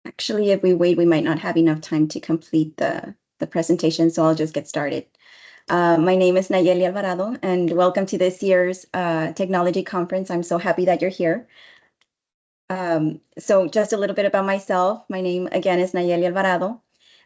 Actually, if we wait, we might not have enough time to complete the presentation, so I'll just get started. My name is Nyelia Alvarado, and welcome to this year's technology conference. I'm so happy that you're here. So just a little bit about myself. My name, again, is Nyelia Alvarado.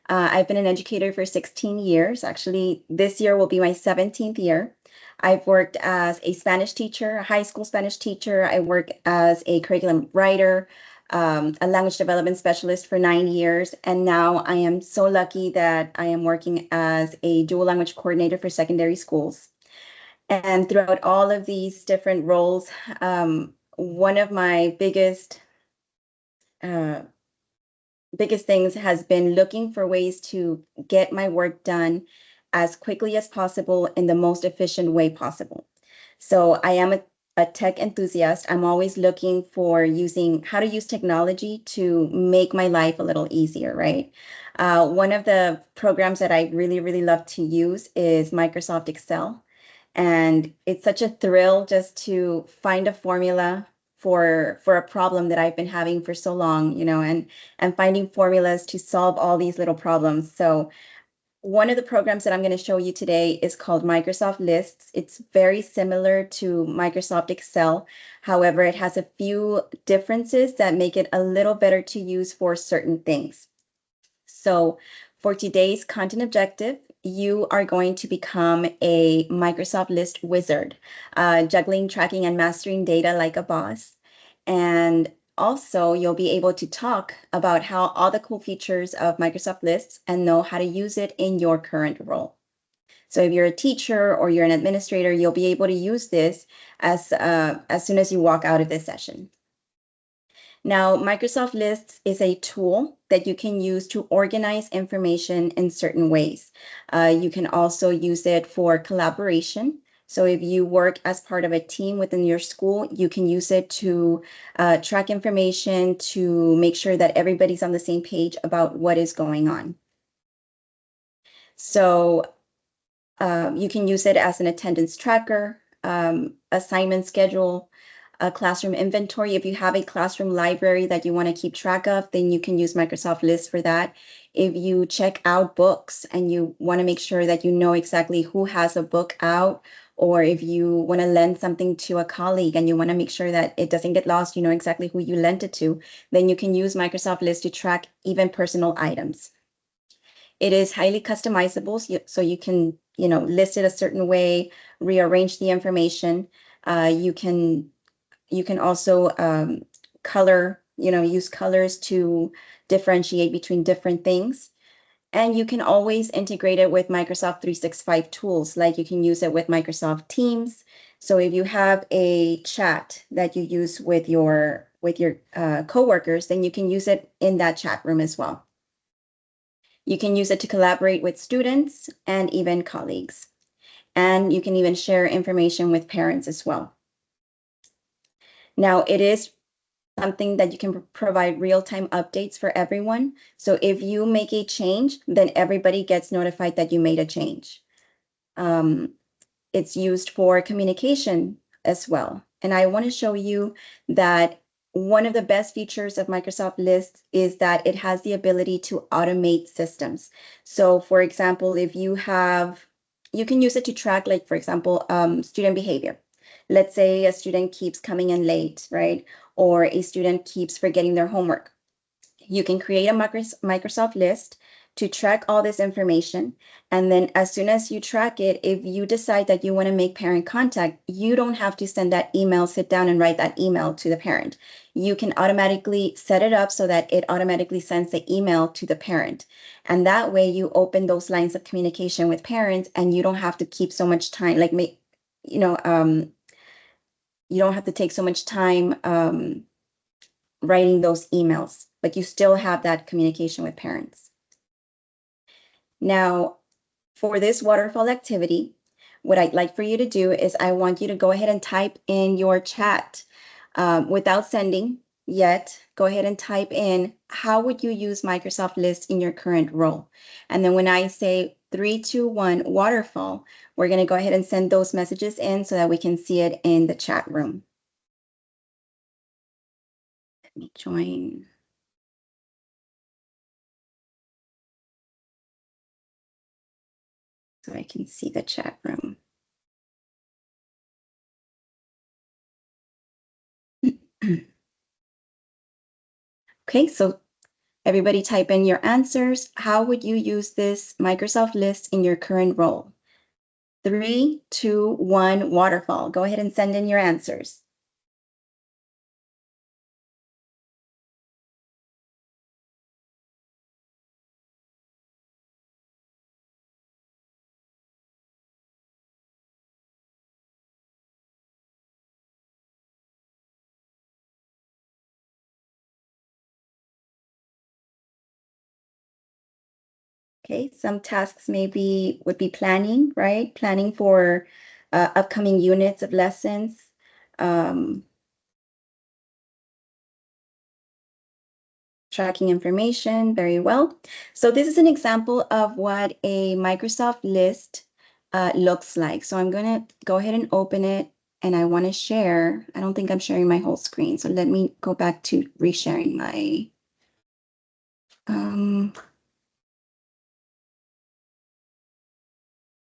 I've been an educator for 16 years. Actually, this year will be my 17th year. I've worked as a Spanish teacher, a high school Spanish teacher. I work as a curriculum writer, a language development specialist for 9 years. And now I am so lucky that I am working as a dual language coordinator for secondary schools. And throughout all of these different roles, one of my uh, biggest things has been looking for ways to get my work done as quickly as possible in the most efficient way possible. So I am a tech enthusiast. I'm always looking for using how to use technology to make my life a little easier, right? One of the programs that I really, really love to use is Microsoft Excel. And it's such a thrill just to find a formula for a problem that I've been having for so long, and finding formulas to solve all these little problems. So one of the programs that I'm going to show you today is called Microsoft Lists. It's very similar to Microsoft Excel. However, it has a few differences that make it a little better to use for certain things. So for today's content objective, you are going to become a Microsoft List wizard, juggling, tracking, and mastering data like a boss. And also, you'll be able to talk about how all the cool features of Microsoft Lists and know how to use it in your current role. So if you're a teacher or you're an administrator, you'll be able to use this as soon as you walk out of this session. Now, Microsoft Lists is a tool that you can use to organize information in certain ways. You can also use it for collaboration. So if you work as part of a team within your school, you can use it to track information to make sure that everybody's on the same page about what is going on. So you can use it as an attendance tracker, assignment schedule, a classroom inventory. If you have a classroom library that you want to keep track of, then you can use Microsoft Lists for that. If you check out books and you want to make sure that you know exactly who has a book out, or if you want to lend something to a colleague and you want to make sure that it doesn't get lost, you know exactly who you lent it to, then you can use Microsoft Lists to track even personal items. It is highly customizable, so you can, list it a certain way, rearrange the information. You can also color, use colors to differentiate between different things. And you can always integrate it with Microsoft 365 tools, like you can use it with Microsoft Teams. So if you have a chat that you use with your coworkers, then you can use it in that chat room as well. You can use it to collaborate with students and even colleagues. And you can even share information with parents as well. Now, it is something that you can provide real-time updates for everyone. So if you make a change, then everybody gets notified that you made a change. It's used for communication as well. And I want to show you that one of the best features of Microsoft Lists is that it has the ability to automate systems. So for example, if you can use it to track, like, for example, student behavior. Let's say a student keeps coming in late, right? Or a student keeps forgetting their homework. You can create a Microsoft List to track all this information. And then as soon as you track it, if you decide that you want to make parent contact, you don't have to send that email, sit down and write that email to the parent. You can automatically set it up so that it automatically sends the email to the parent. And that way you open those lines of communication with parents and you don't have to keep so much time, you don't have to take so much time writing those emails, but you still have that communication with parents. Now, for this waterfall activity, what I'd like for you to do is I want you to go ahead and type in your chat without sending yet. Go ahead and type in, how would you use Microsoft Lists in your current role? And then when I say 3, 2, 1, waterfall, we're going to go ahead and send those messages in so that we can see it in the chat room. Let me join. so I can see the chat room. Okay, so everybody type in your answers. How would you use this Microsoft list in your current role? 3, 2, 1, waterfall. Go ahead and send in your answers. Okay, some tasks maybe would be planning, right? Planning for upcoming units of lessons. Tracking information, very well. So this is an example of what a Microsoft list looks like. So I'm going to go ahead and open it, and I want to share. I don't think I'm sharing my whole screen. So let me go back to resharing my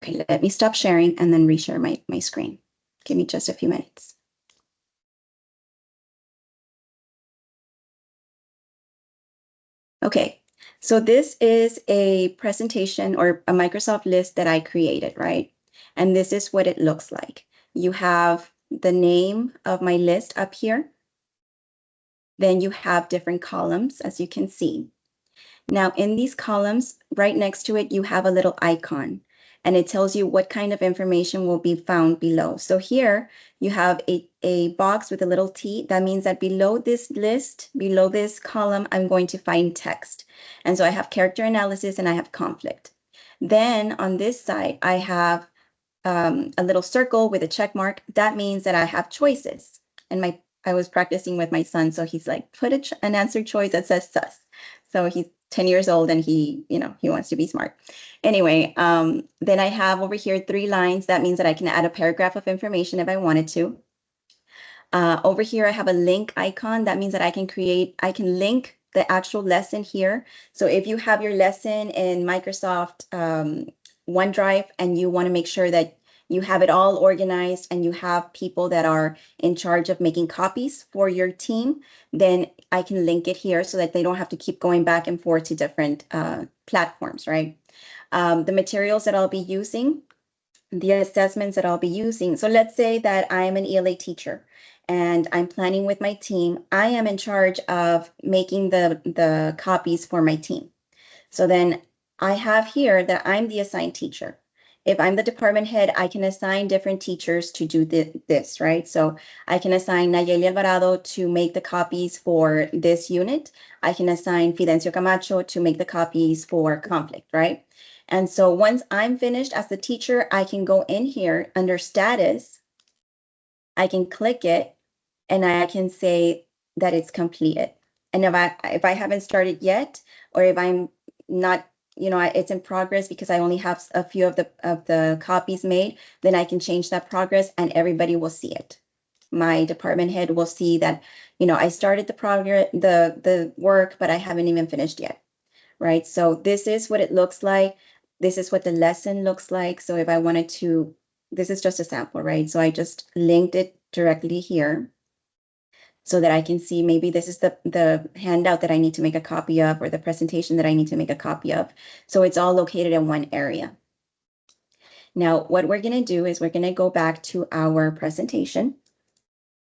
okay, let me stop sharing and then reshare my screen. Give me just a few minutes. Okay, so this is a presentation or a Microsoft list that I created, right? And this is what it looks like. You have the name of my list up here. Then you have different columns, as you can see. Now, in these columns, right next to it, you have a little icon, and it tells you what kind of information will be found below. So here you have a box with a little T. That means that below this list, below this column, I'm going to find text. And so I have character analysis and I have conflict. Then on this side, I have a little circle with a check mark. That means that I have choices. And I was practicing with my son, so he's like, put an answer choice that says sus. So he's 10 years old and he wants to be smart. Anyway, then I have over here 3 lines. That means that I can add a paragraph of information if I wanted to. Over here, I have a link icon. That means that I can link the actual lesson here. So if you have your lesson in Microsoft OneDrive and you want to make sure that you have it all organized and you have people that are in charge of making copies for your team, then I can link it here so that they don't have to keep going back and forth to different platforms, right? The materials that I'll be using, the assessments that I'll be using. So let's say that I'm an ELA teacher and I'm planning with my team. I am in charge of making the copies for my team. So then I have here that I'm the assigned teacher. If I'm the department head, I can assign different teachers to do this, right? So I can assign Nyelia Alvarado to make the copies for this unit. I can assign Fidencio Camacho to make the copies for conflict, right? And so once I'm finished as the teacher, I can go in here under status. I can click it and I can say that it's completed. And if I haven't started yet, or if I'm not, it's in progress because I only have a few of the copies made, then I can change that progress and everybody will see it. My department head will see that, I started the progress, the work, but I haven't even finished yet, right? So this is what it looks like. This is what the lesson looks like. So if I wanted to, this is just a sample, right? So I just linked it directly here so that I can see maybe this is the handout that I need to make a copy of or the presentation that I need to make a copy of. So it's all located in one area. Now, what we're going to do is we're going to go back to our presentation.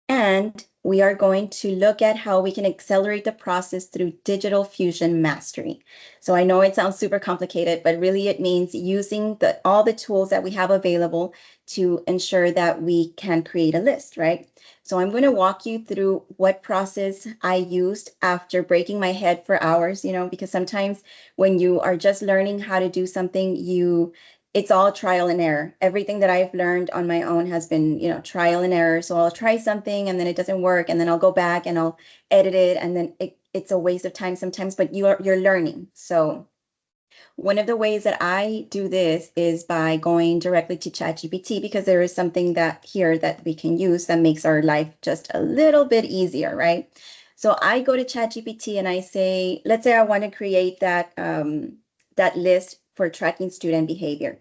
And we are going to look at how we can accelerate the process through digital fusion mastery. So I know it sounds super complicated, but really it means using all the tools that we have available to ensure that we can create a list, right? So I'm going to walk you through what process I used after breaking my head for hours, because sometimes when you are just learning how to do something, it's all trial and error. Everything that I've learned on my own has been, trial and error. So I'll try something and then it doesn't work, and then I'll go back and I'll edit it, and then it's a waste of time sometimes, but you're learning. So one of the ways that I do this is by going directly to ChatGPT, because there is something here that we can use that makes our life just a little bit easier, right? So I go to ChatGPT and I say, let's say I want to create that list for tracking student behavior.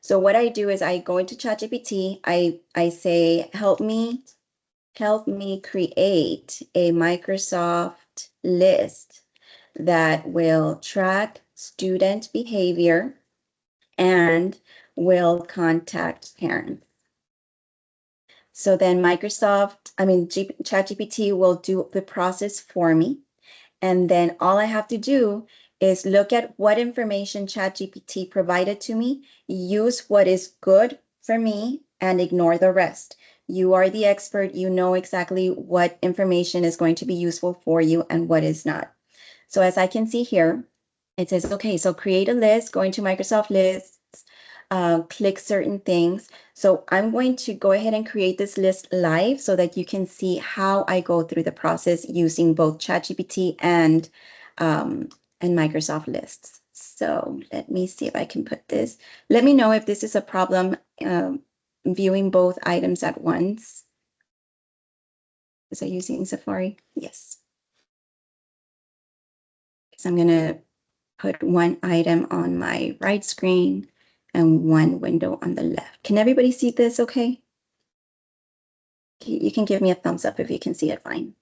So what I do is I go into ChatGPT, I say, help me create a Microsoft list that will track student behavior and will contact parents. So then ChatGPT will do the process for me. And then all I have to do is look at what information ChatGPT provided to me, use what is good for me, and ignore the rest. You are the expert. You know exactly what information is going to be useful for you and what is not. So as I can see here, it says, okay, so create a list, go into Microsoft Lists, click certain things. So I'm going to go ahead and create this list live so that you can see how I go through the process using both ChatGPT and Microsoft Lists. So let me see if I can put this. Let me know if this is a problem viewing both items at once. Is I using Safari? Yes. So I'm going to put one item on my right screen and one window on the left. Can everybody see this okay? You can give me a thumbs up if you can see it fine.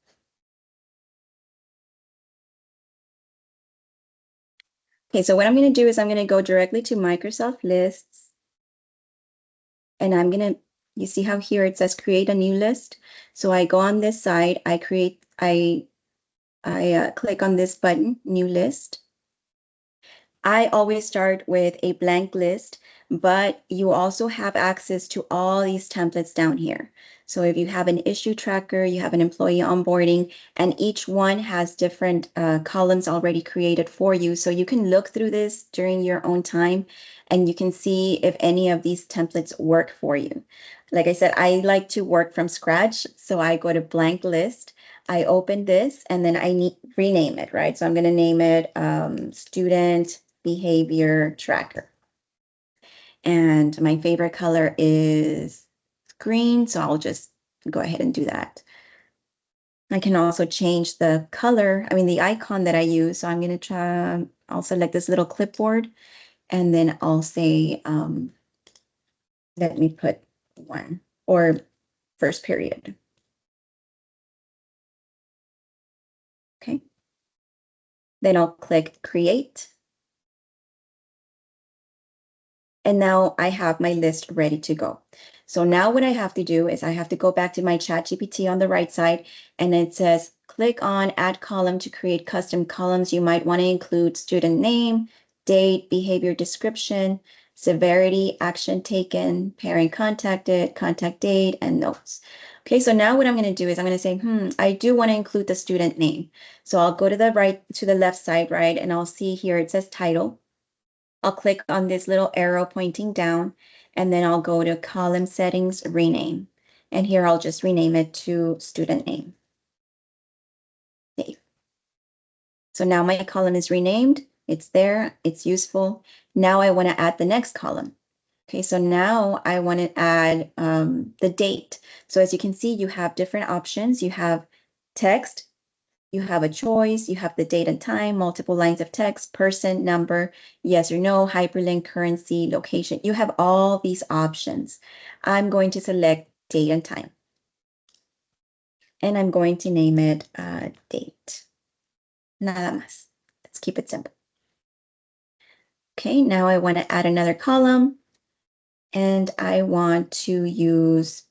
Okay, so what I'm going to do is I'm going to go directly to Microsoft Lists. And I'm going to, you see how here it says create a new list? So I go on this side, I click on this button, new list. I always start with a blank list, but you also have access to all these templates down here. So if you have an issue tracker, you have an employee onboarding, and each one has different columns already created for you. So you can look through this during your own time, and you can see if any of these templates work for you. Like I said, I like to work from scratch. So I go to blank list. I open this, and then I rename it, right? So I'm going to name it student behavior tracker. And my favorite color is green, so I'll just go ahead and do that. I can also change the color, the icon that I use. So I'm going to try, I'll select this little clipboard, and then I'll say, let me put 1 or first period. Okay. Then I'll click create. And now I have my list ready to go. So now what I have to do is I have to go back to my ChatGPT on the right side, and it says, click on add column to create custom columns. You might want to include student name, date, behavior description, severity, action taken, parent contacted, contact date, and notes. Okay, so now what I'm going to do is I'm going to say, I do want to include the student name. So I'll go to the left side, right, and I'll see here it says title. I'll click on this little arrow pointing down, and then I'll go to column settings, rename. And here I'll just rename it to student name. Okay. So now my column is renamed. It's there. It's useful. Now I want to add the next column. Okay, so now I want to add the date. So as you can see, you have different options. You have text, you have a choice, you have the date and time, multiple lines of text, person, number, yes or no, hyperlink, currency, location. You have all these options. I'm going to select date and time. And I'm going to name it date. Nada más. Let's keep it simple. Okay, now I want to add another column. And I want to use,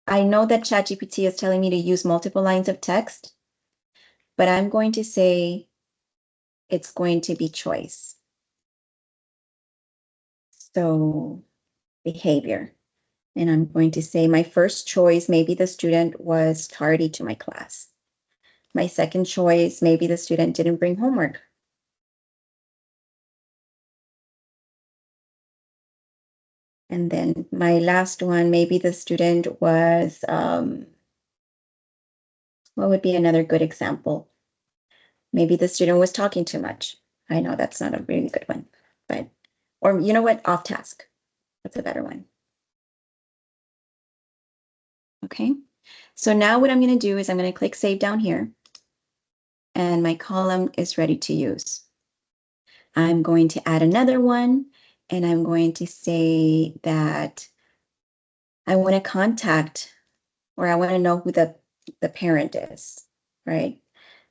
I know that ChatGPT is telling me to use multiple lines of text, but I'm going to say it's going to be choice. So behavior. And I'm going to say my first choice, maybe the student was tardy to my class. My second choice, maybe the student didn't bring homework. And then my last one, maybe the student was, what would be another good example? Maybe the student was talking too much. I know that's not a really good one, but, or you know what, off task. That's a better one. Okay, so now what I'm going to do is I'm going to click save down here, and my column is ready to use. I'm going to add another one, And I'm going to say that I want to contact, or I want to know who the parent is, right?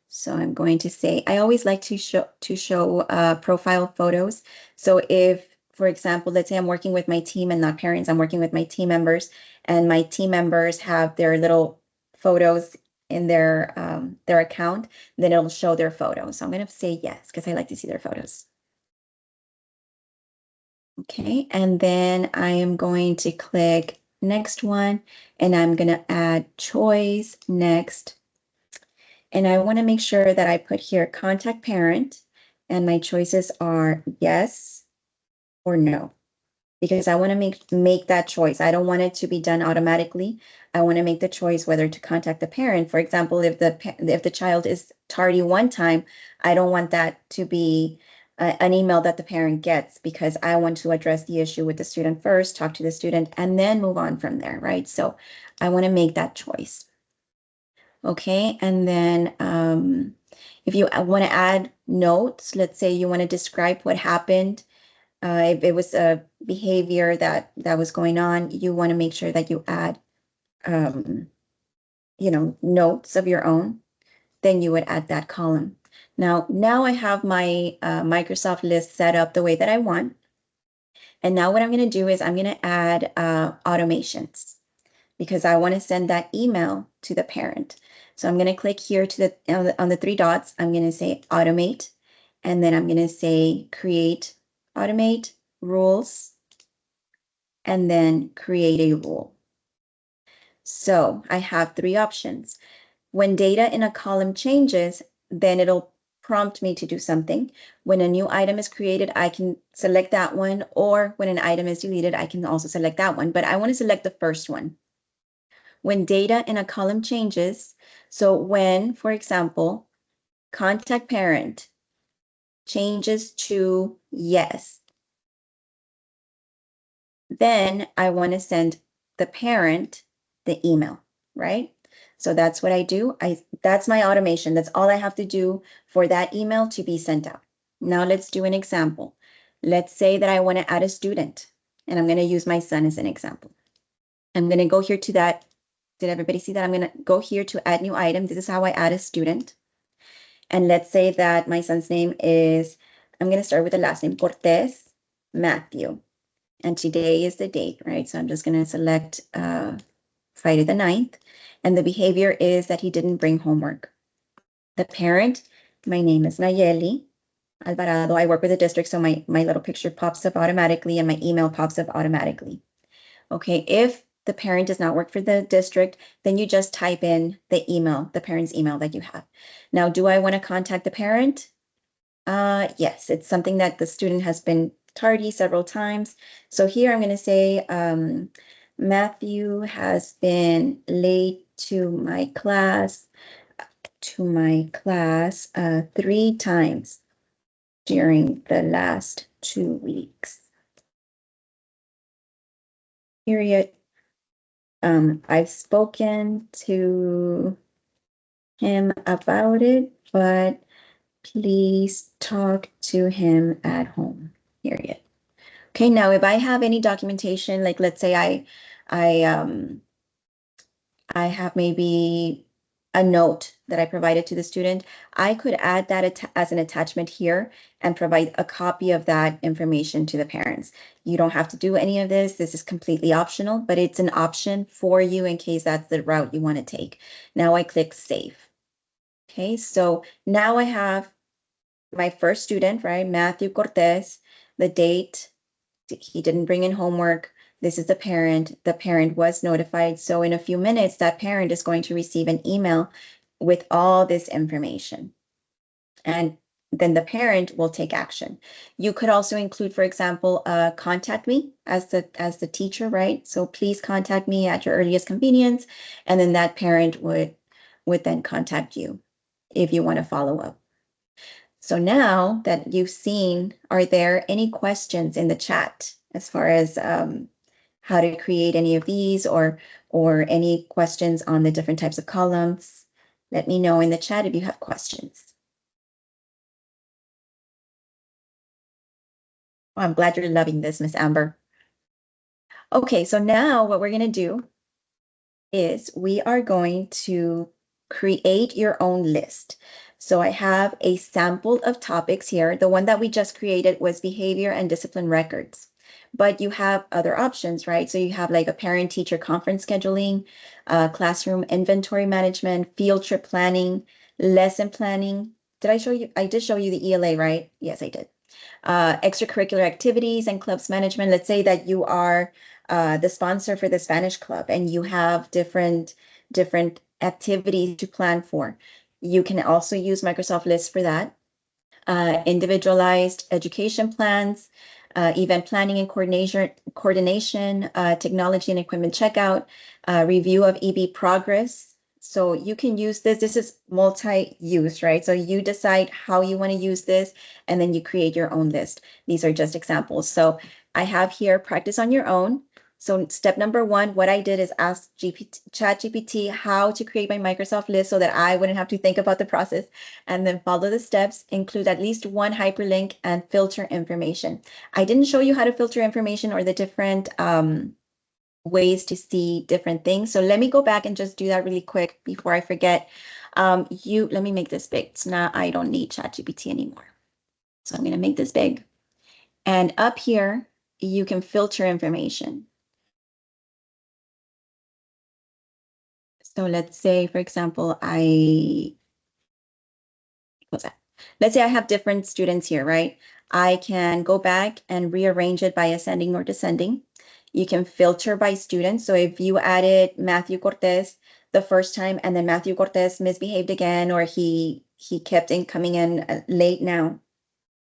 So I'm going to say, I always like to show profile photos. So if, for example, let's say I'm working with my team and not parents, I'm working with my team members, and my team members have their little photos in their account, then it'll show their photos. So I'm going to say yes, because I like to see their photos. Okay, and then I am going to click next one, and I'm going to add choice next. And I want to make sure that I put here contact parent, and my choices are yes or no, because I want to make that choice. I don't want it to be done automatically. I want to make the choice whether to contact the parent. For example, if the child is tardy one time, I don't want that to be an email that the parent gets, because I want to address the issue with the student first, talk to the student, and then move on from there, right? So I want to make that choice. Okay, and then if you want to add notes, let's say you want to describe what happened, if it was a behavior that was going on, you want to make sure that you add, notes of your own, then you would add that column. Now I have my Microsoft list set up the way that I want. And now what I'm going to do is I'm going to add automations, because I want to send that email to the parent. So I'm going to click here to on the three dots. I'm going to say automate, and then I'm going to say create automate rules, and then create a rule. So I have three options. When data in a column changes, then it'll prompt me to do something. When a new item is created, I can select that one, or when an item is deleted, I can also select that one, but I want to select the first one. When data in a column changes, so when, for example, contact parent changes to yes, then I want to send the parent the email, right? So that's what I do. That's my automation. That's all I have to do for that email to be sent out. Now let's do an example. Let's say that I want to add a student, and I'm going to use my son as an example. I'm going to go here to that. Did everybody see that? I'm going to go here to add new item. This is how I add a student. And let's say that my son's name is, I'm going to start with the last name, Cortez Matthew. And today is the date, right? So I'm just going to select Friday the 9th. And the behavior is that he didn't bring homework. The parent, my name is Nyelia Alvarado. I work with the district, so my little picture pops up automatically and my email pops up automatically. Okay, if the parent does not work for the district, then you just type in the email, the parent's email that you have. Now, do I want to contact the parent? Yes, it's something that the student has been tardy several times. So here I'm going to say, Matthew has been late to my class 3 times during the last 2 weeks. Period. I've spoken to him about it, but please talk to him at home, period. Okay, now if I have any documentation, like let's say I have maybe a note that I provided to the student, I could add that as an attachment here and provide a copy of that information to the parents. You don't have to do any of this. This is completely optional, but it's an option for you in case that's the route you want to take. Now I click save. Okay, so now I have my first student, right? Matthew Cortez, the date, he didn't bring in homework. This is the parent. The parent was notified. So in a few minutes, that parent is going to receive an email with all this information. And then the parent will take action. You could also include, for example, contact me as the teacher, right? So please contact me at your earliest convenience. And then that parent would then contact you if you want to follow up. So now that you've seen, are there any questions in the chat as far as how to create any of these, or any questions on the different types of columns? Let me know in the chat if you have questions. Oh, I'm glad you're loving this, Miss Amber. Okay, so now what we're going to do is we are going to create your own list. So I have a sample of topics here. The one that we just created was behavior and discipline records. But you have other options, right? So you have like a parent-teacher conference scheduling, classroom inventory management, field trip planning, lesson planning. Did I show you? I did show you the ELA, right? Yes, I did. Extracurricular activities and clubs management. Let's say that you are the sponsor for the Spanish club and you have different activities to plan for. You can also use Microsoft List for that. Individualized education plans, event planning and coordination, technology and equipment checkout, review of EB progress. So you can use this. This is multi-use, right? So you decide how you want to use this, and then you create your own list. These are just examples. So I have here practice on your own. So step number one, what I did is ask ChatGPT how to create my Microsoft list so that I wouldn't have to think about the process, and then follow the steps, include at least one hyperlink, and filter information. I didn't show you how to filter information or the different ways to see different things. So let me go back and just do that really quick before I forget. Let me make this big. So now I don't need ChatGPT anymore. So I'm going to make this big. And up here, you can filter information. So let's say, for example, what's that? Let's say I have different students here, right? I can go back and rearrange it by ascending or descending. You can filter by students. So if you added Matthew Cortez the first time and then Matthew Cortez misbehaved again, or he kept coming in late now,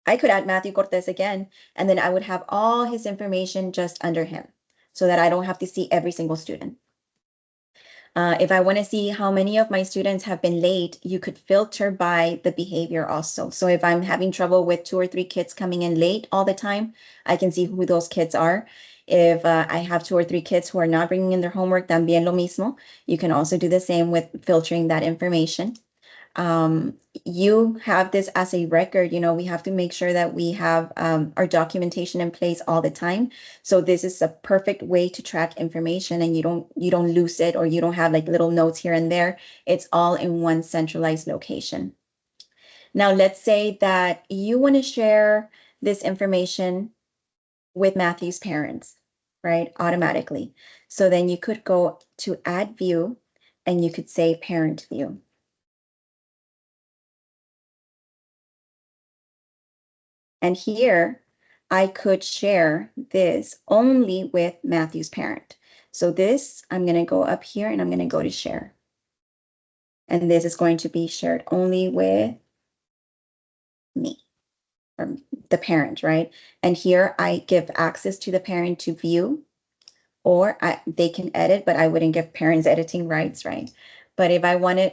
I could add Matthew Cortez again, and then I would have all his information just under him so that I don't have to see every single student. If I want to see how many of my students have been late, you could filter by the behavior also. So if I'm having trouble with 2 or 3 kids coming in late all the time, I can see who those kids are. If I have 2 or 3 kids who are not bringing in their homework, también lo mismo. You can also do the same with filtering that information. You have this as a record. We have to make sure that we have our documentation in place all the time. So this is a perfect way to track information, and you don't lose it, or you don't have like little notes here and there. It's all in one centralized location. Now, let's say that you want to share this information with Matthew's parents, right? Automatically. So then you could go to add view and you could say parent view. And here I could share this only with Matthew's parent. So this, I'm going to go up here and I'm going to go to share. And this is going to be shared only with me, or the parent, right? And here I give access to the parent to view, or they can edit, but I wouldn't give parents editing rights, right? But if I wanted,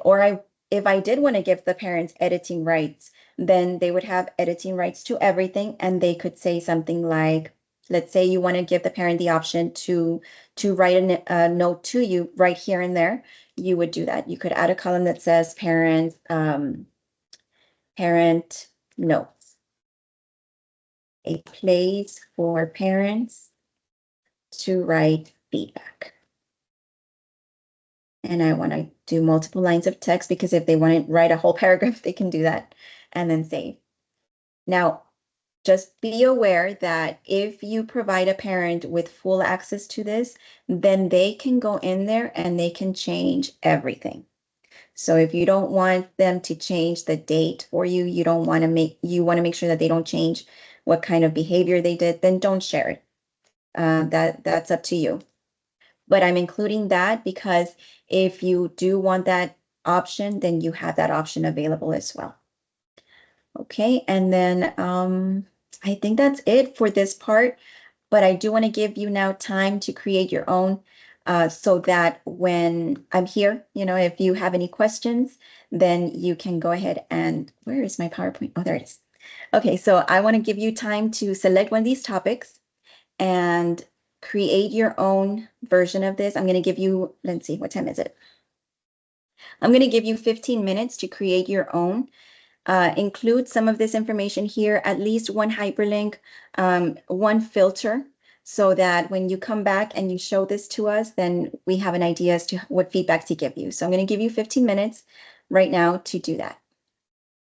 if I did want to give the parents editing rights, then they would have editing rights to everything, and they could say something like, let's say you want to give the parent the option to write a note to you right here and there, you would do that. You could add a column that says parent notes, a place for parents to write feedback. And I want to do multiple lines of text, because if they want to write a whole paragraph, they can do that and then save. Now, just be aware that if you provide a parent with full access to this, then they can go in there and they can change everything. So if you don't want them to change the date for you, you want to make sure that they don't change what kind of behavior they did, then don't share it. That's up to you. But I'm including that because if you do want that option, then you have that option available as well. Okay, and then I think that's it for this part, but I do want to give you now time to create your own, so that when I'm here, if you have any questions, then you can go ahead and, where is my PowerPoint? Oh, there it is. Okay, so I want to give you time to select one of these topics and create your own version of this. I'm going to give you, let's see, what time is it? I'm going to give you 15 minutes to create your own. include some of this information here, at least one hyperlink, one filter, so that when you come back and you show this to us, then we have an idea as to what feedback to give you. So I'm going to give you 15 minutes right now to do that.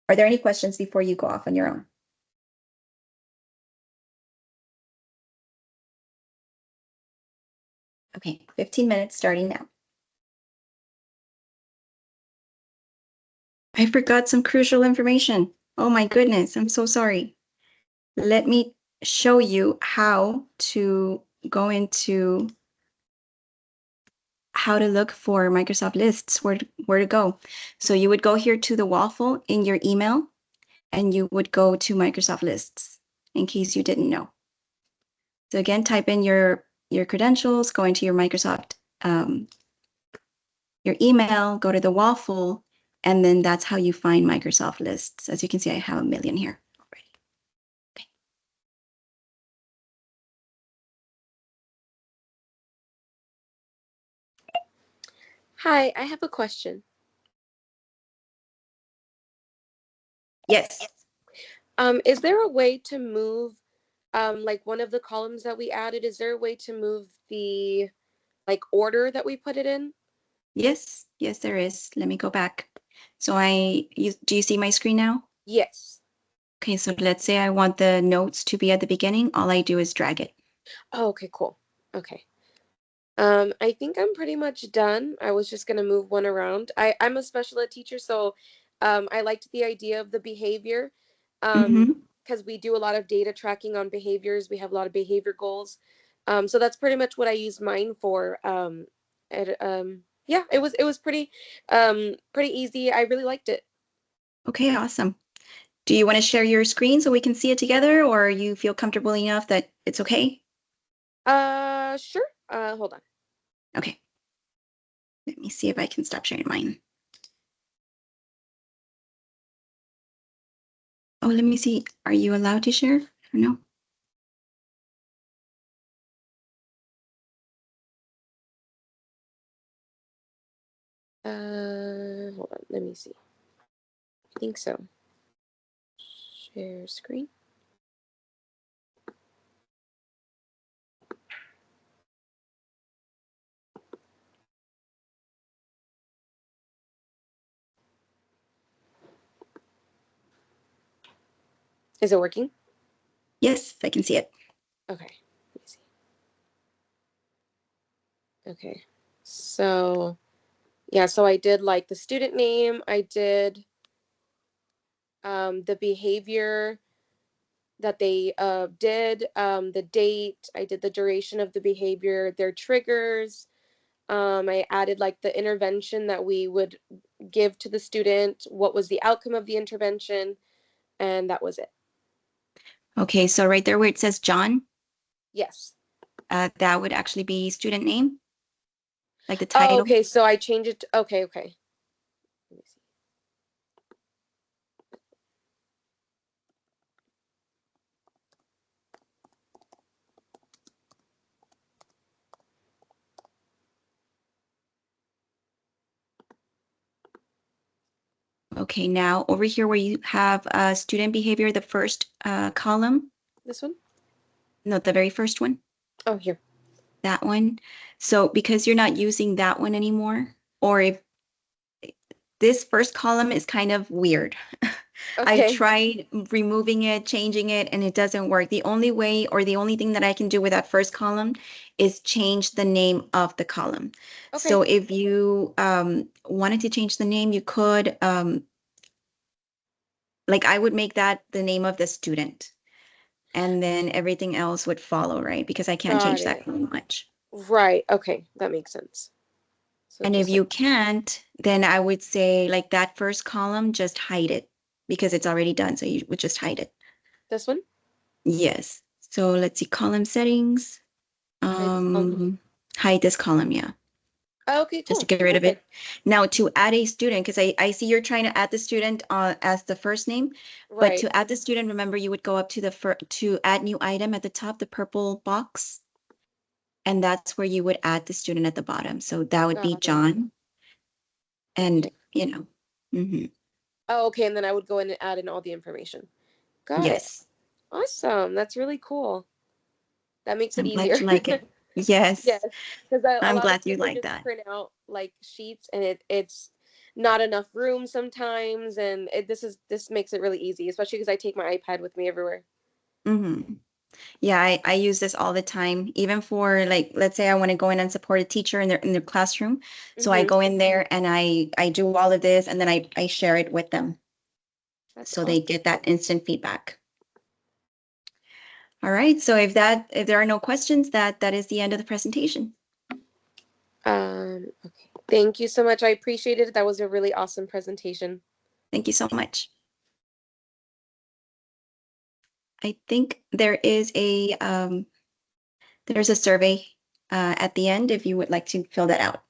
Are there any questions before you go off on your own? Okay, 15 minutes starting now. I forgot some crucial information. Oh my goodness, I'm so sorry. Let me show you how to go into how to look for Microsoft Lists, where to go. So you would go here to the waffle in your email, and you would go to Microsoft Lists, in case you didn't know. So again, type in your credentials, go into your Microsoft, your email, go to the waffle, and then that's how you find Microsoft Lists. As you can see, I have a million here already. Okay. Hi, I have a question. Yes. Is there a way to move, like one of the columns that we added, is there a way to move the, like, order that we put it in? Yes, yes, there is. Let me go back. So do you see my screen now? Yes. Okay, so let's say I want the notes to be at the beginning. All I do is drag it. Oh, okay, cool. Okay. I think I'm pretty much done. I was just gonna move one around. I'm a special ed teacher, so I liked the idea of the behavior. Mm-hmm. Because we do a lot of data tracking on behaviors. We have a lot of behavior goals. So that's pretty much what I used mine for. Yeah, it was pretty easy. I really liked it. Okay, awesome. Do you want to share your screen so we can see it together, or you feel comfortable enough that it's okay? Sure. Hold on. Okay. Let me see if I can stop sharing mine. Oh, let me see. Are you allowed to share or no? Hold on. Let me see. I think so. Share screen. Is it working? Yes, I can see it. Okay. Let me see. Okay. So, yeah, so I did like the student name, I did the behavior that they did, the date, I did the duration of the behavior, their triggers. I added like the intervention that we would give to the student, what was the outcome of the intervention, and that was it. Okay, so right there where it says John, Yes. that would actually be student name, like the Oh, title. okay, so I changed it to, okay, okay. Let me see. Okay, now over here where you have student behavior, the first column, This one? no, the very first one, Oh, here. that one. So because you're not using that one anymore, or if this first column is kind of weird. I've Okay. tried removing it, changing it, and it doesn't work. The only way or the only thing that I can do with that first column is change the name of the column. Okay. So if you wanted to change the name, you could, like I would make that the name of the student, and then everything else would follow, right? Because I can't Got change that it. column much. Right. Okay. That makes sense. So And if just like, you can't, then I would say like that first column, just hide it because it's already done. So you would just hide it. this one? Yes. So let's see, column settings. Hide this column. Um, hide this column, yeah, Okay, just to cool. get rid of it. Perfect. Now to add a student, because I see you're trying to add the student as the first name, but Right. to add the student, remember you would go up to to add new item at the top, the purple box, and that's where you would add the student at the bottom. So that would be Got it. John, and Okay. you know. Mhm. Oh, okay, and then I would go in and add in all the information. Got it. Yes. Awesome. That's really cool. That makes it I'm glad easier. you like it. Yes, Yes. because a I'm lot of glad you times I like just that. print out like sheets, and it's not enough room sometimes, and this makes it really easy, especially because I take my iPad with me everywhere. Hmm. Yeah, I use this all the time, even for like, let's say I want to go in and support a teacher in their classroom. So I Mm-hmm. go in there and I do all of this and then I share it with them. That's So awesome. they get that instant feedback. All right. So if there are no questions, that is the end of the presentation. Okay. Thank you so much. I appreciate it. That was a really awesome presentation. Thank you so much. I think there's a survey at the end if you would like to fill that out.